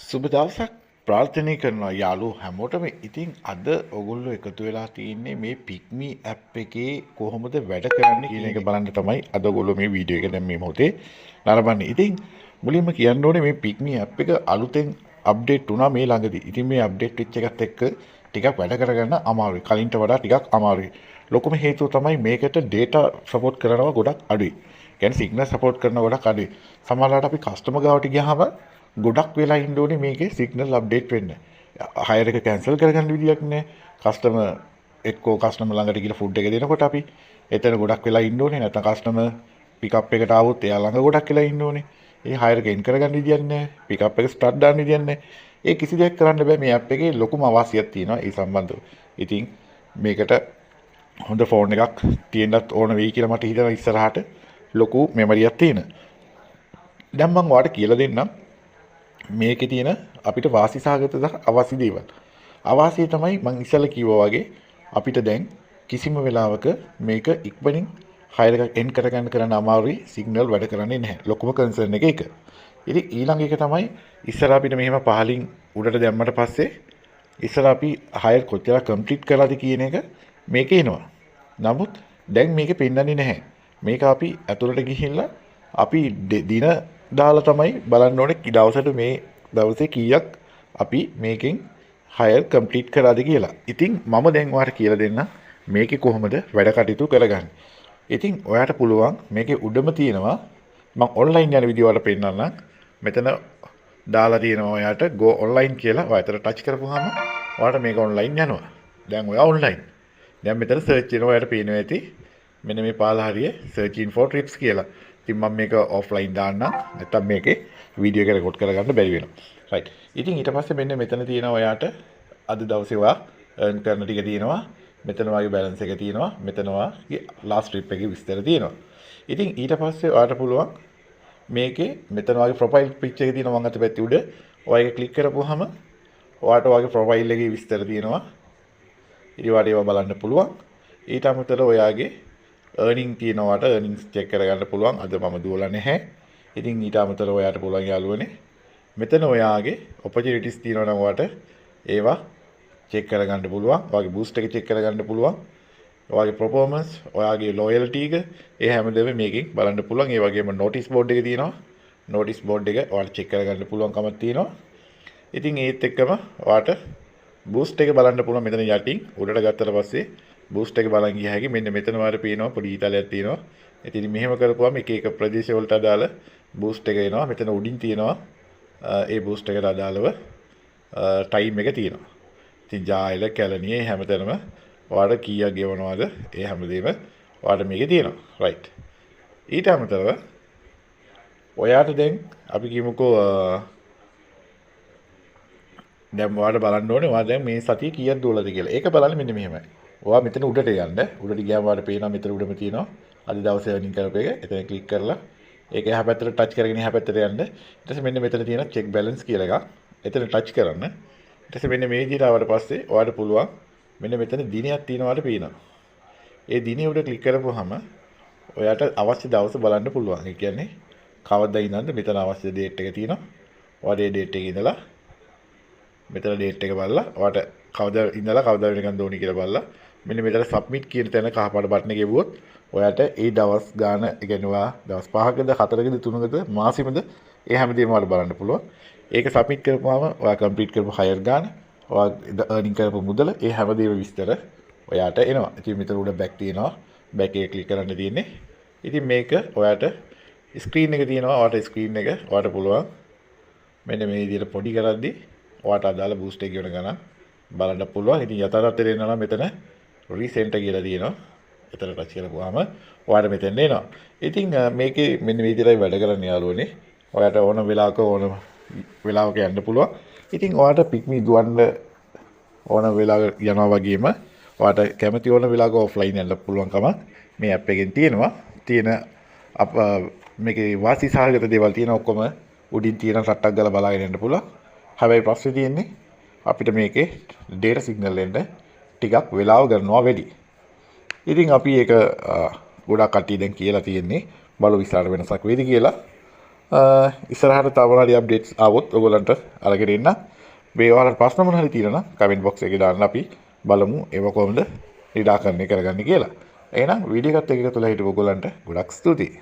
සුබ දවසක් ප්‍රාර්ථනා කරනවා යාළුවෝ හැමෝටම. ඉතින් අද ඔයගොල්ලෝ එකතු වෙලා තින්නේ මේ පික්මි ඇප් එකේ කොහොමද වැඩ කරන්නේ කියන එක බලන්න තමයි අද ඔයගොල්ලෝ මේ වීඩියෝ එක දැන් මේ මොහොතේ නරඹන්නේ. ඉතින් මුලින්ම කියන්න ඕනේ මේ පික්මි ඇප් එක අලුතෙන් අප්ඩේට් වුණා මේ ළඟදී. ඉතින් මේ අප්ඩේට් වෙච්ච එකත් එක්ක ටිකක් වැඩ කරගන්න අමාරුයි. කලින්ට වඩා ටිකක් අමාරුයි. ලොකුම හේතුව තමයි මේකට data support කරනවා ගොඩක් අඩුයි. කියන්නේ සිග්නල් support කරන ගොඩක් අඩුයි. සමහරවිට අපි කස්ටමර් ගාවට ගියාම ගොඩක් වෙලා ඉන්න ඕනේ මේකේ සිග්නල් අප්ඩේට් වෙන්න. හයර් එක කැන්සල් කරගන්න විදියක් නැහැ. කස්ටමර් එක්කෝ කස්ටමර් ළඟට ගිහලා ෆුඩ් එක දෙනකොට අපි එතන ගොඩක් වෙලා ඉන්න ඕනේ. නැත්නම් කස්ටමර් පිකප් එකට ආවොත් එයා ළඟ ගොඩක් වෙලා ඉන්න ඕනේ. ඒ හයර් එක එන් කරගන්න විදියක් නැහැ. පිකප් එක ස්ටාර්ට් දාන්න විදියක් නැහැ. ඒ කිසි දෙයක් කරන්න බෑ. මේ ඇප් එකේ ලොකුම අවාසියක් තියෙනවා ඒ සම්බන්ධව. ඉතින් මේකට හොඳ ෆෝන් එකක් තියෙන්නත් ඕන වෙයි කියලා මට හිතෙනවා ඉස්සරහට ලොකු මෙමරියක් තියෙන. දැන් මම ඔයාලට කියලා දෙන්නම් මේකේ තියෙන අපිට වාසි සහගත අවශ්‍ය දේවල්. අවාසිය තමයි මම ඉස්සෙල්ලා කිව්වා වගේ අපිට දැන් කිසිම වෙලාවක මේක ඉක්මනින් හයර් එකක් එන් කරගන්න අමාරුයි සිග්නල් වැඩ කරන්නේ නැහැ. ලොකුම කන්සර්න් එක ඒක. ඉතින් ඊළඟ එක තමයි ඉස්සර අපිට මෙහෙම පහලින් උඩට දැම්මට පස්සේ ඉස්සර අපි හයර් කොච්චර කම්ප්ලීට් කරලාද කියන එක මේකේ එනවා. නමුත් දැන් මේකේ පෙන්වන්නේ නැහැ. මේක අපි ඇතුළට ගිහිල්ලා අපි දින දාලා තමයි බලන්න ඕනේ දවසට මේ දවසේ කීයක් අපි මේකෙන් හයර් කම්ප්ලීට් කරාද කියලා. ඉතින් මම දැන් ඔයාලට කියලා දෙන්න මේකේ කොහොමද වැඩ කටයුතු කරගන්නේ. ඉතින් ඔයාට පුළුවන් මේකේ උඩම තියෙනවා මම ඔන්ලයින් යන විදිය වලට පෙන්නන්නම්. මෙතන දාලා තියෙනවා ඔයාට go online කියලා. ඔයාට ටච් කරපුවාම ඔයාට මේක ඔන්ලයින් යනවා. දැන් ඔයා ඔන්ලයින්. දැන් මෙතන සර්ච් කරනවා ඔයාට පේනවා ඇති. මෙන්න මේ පාල හරිය searching for trips කියලා. ඉතින් මම මේක ඔෆ්ලයින් දාන්නම්. නැත්තම් මේකේ වීඩියෝ එක රෙකෝඩ් කරගන්න බැරි වෙනවා. රයිට්. ඉතින් ඊට පස්සේ මෙන්න මෙතන තියෙනවා ඔයාට අද දවසේ ඔයා earn කරන ටික තියෙනවා. මෙතන ඔයාගේ balance එක තියෙනවා. මෙතන ඔයාගේ last trip එකේ විස්තර තියෙනවා. ඉතින් ඊට පස්සේ ඔයාට පුළුවන් මේකේ මෙතන ඔයාගේ profile picture එක තියෙනවා මම අත පැත්තේ උඩ. ඔයා ඒක ක්ලික් කරපුවාම ඔයාට ඔයාගේ profile එකේ විස්තර තියෙනවා. ඉතින් ඔයාට ඒවා බලන්න පුළුවන්. ඊට අමතරව ඔයාගේ earning තියෙනවාට earnings check කරගන්න පුළුවන්. අද මම දුවලා නැහැ. ඉතින් ඊට අමතරව ඔයාට පුළුවන් යාළුවනේ මෙතන ඔයාගේ opportunities තියෙනවා නම් ඔයාට ඒවා check කරගන්න පුළුවන්. ඔයාගේ boost එක check කරගන්න පුළුවන්. ඔයාගේ performance, ඔයාගේ loyalty එක ඒ හැමදේම මේකෙන් බලන්න පුළුවන්. ඒ වගේම notice board එක තියෙනවා. notice board එක ඔයාලට check කරගන්න පුළුවන්කමක් තියෙනවා. ඉතින් ඒත් එක්කම ඔයාට boost එක බලන්න පුළුවන්. මෙතන යටින් උඩට ගත්තට පස්සේ බූස්ට් එක බලන් ගියා හැකි මෙන්න මෙතන වාර පේනවා පොඩි ඊතලයක් තියෙනවා. ඉතින් මෙහෙම කරපුවාම එක එක ප්‍රදේශ වලට අදාළ බූස්ට් එක එනවා. මෙතන උඩින් තියෙනවා ඒ බූස්ට් එකට අදාළව ටයිම් එක තියෙනවා. ඉතින් ජායල කැලණියේ හැමතැනම ඔයාලට කීයක් ගෙවනවද ඒ හැමදේම ඔයාලට මේකේ තියෙනවා. රයිට්. ඊට අමතරව ඔයාට දැන් අපි කියමුකෝ දැන් ඔයාලට බලන්න ඕනේ ඔයා දැන් මේ සතිය කීයක් දුවලාද කියලා. ඒක බලන්න මෙන්න මෙහෙමයි. ඔයා මෙතන උඩට යන්න. උඩට ගියාම ඔයාලට පේනවා මෙතන උඩම තියෙනවා අද දවසේ earning කරපු එක. එතන ක්ලික් කරලා ඒක එහා පැත්තට ටච් කරගෙන එහා පැත්තට යන්න. ඊට පස්සේ මෙන්න මෙතන තියෙන check balance කියලා එකක්. එතන ටච් කරන්න. ඊට පස්සේ මෙන්න මේ විදිහට ආවට පස්සේ ඔයාලට පුළුවන් මෙන්න මෙතන දිනයක් තියෙනවාට පේනවා. ඒ දිනේ උඩ ක්ලික් කරපුවාම ඔයාට අවශ්‍ය දවස බලන්න පුළුවන්. ඒ කියන්නේ කවදා ඉඳන්ද මෙතන අවශ්‍ය date එක තියෙනවා. ඔයාලා ඒ date එකේ ඉඳලා මෙතන date එක බලලා ඔයාට කවදා ඉඳලා කවදා වෙනකන් දෝනි කියලා බලලා මෙන්න මෙතන submit කියන තැන කහපාට බටන් එක ගෙවුවොත් ඔයාට ඒ දවස් ගාන ඒ කියන්නේ ඔයා දවස් 5කද 4කද 3කද මාසෙමද ඒ හැමදේම ඔයාලට බලන්න පුළුවන්. ඒක submit කරපුවාම ඔයා complete කරපු hire ගාන ඔයා earning කරපු මුදල ඒ හැමදේම විස්තර ඔයාට එනවා. ඉතින් මෙතන උඩ back තියෙනවා. back එක ක්ලික් කරන්න තියෙන්නේ. ඉතින් මේක ඔයාට screen එක තියෙනවා. ඔයාට screen එක ඔයාට පුළුවන් මෙන්න මේ විදිහට පොඩි කරද්දි ඔයාට අදාළ boost එක ගෙවන ගණන් බලන්න පුළුවන්. ඉතින් යථාර්ථයට එනවා නම් මෙතන recent කියලා තියෙනවා. එතන ටච් කරපුවාම ඔයාලට මෙතෙන් එනවා. ඉතින් මේකේ මෙන්න මේ විදිහටයි වැඩ කරන්නේ යාළුවනේ. ඔයාලට ඕන වෙලාවක යන්න පුළුවන්. ඉතින් ඔයාලට පික්මි දුවන්න ඕන වෙලාවක යනවා වගේම ඔයාලට කැමති ඕන වෙලාවක ඔෆ්ලයින් යන්න පුළුවන්කම මේ ඇප් එකෙන් තියෙනවා. මේකේ වාසි සහගත දේවල් තියෙන ඔක්කොම උඩින් තියෙන රට්ටක් ගාලා බලාගෙන යන්න පුළුවන්. හැබැයි ප්‍රශ්නේ තියෙන්නේ අපිට මේකේ data signal එන්න ටිකක් වෙලාව ගන්නවා වැඩි. ඉතින් අපි ඒක ගොඩක් කට්ටිය දැන් කියලා තියෙන්නේ බලු විස්තර වෙනසක් වේද කියලා. ඉස්සරහට තව මොනවාරි අප්ඩේට්ස් ආවොත් ඔයගොල්ලන්ට අරගෙන එන්න. මේ ඔයාලට ප්‍රශ්න මොනවා හරි තියෙනවා නම් කමෙන්ට් බොක්ස් එකේ දාන්න අපි බලමු ඒව කොහොමද නිරාකරණය කරගන්නේ කියලා. එහෙනම් වීඩියෝ එකත් එක්ක තුල හිටපු ඔයගොල්ලන්ට ගොඩක් ස්තුතියි.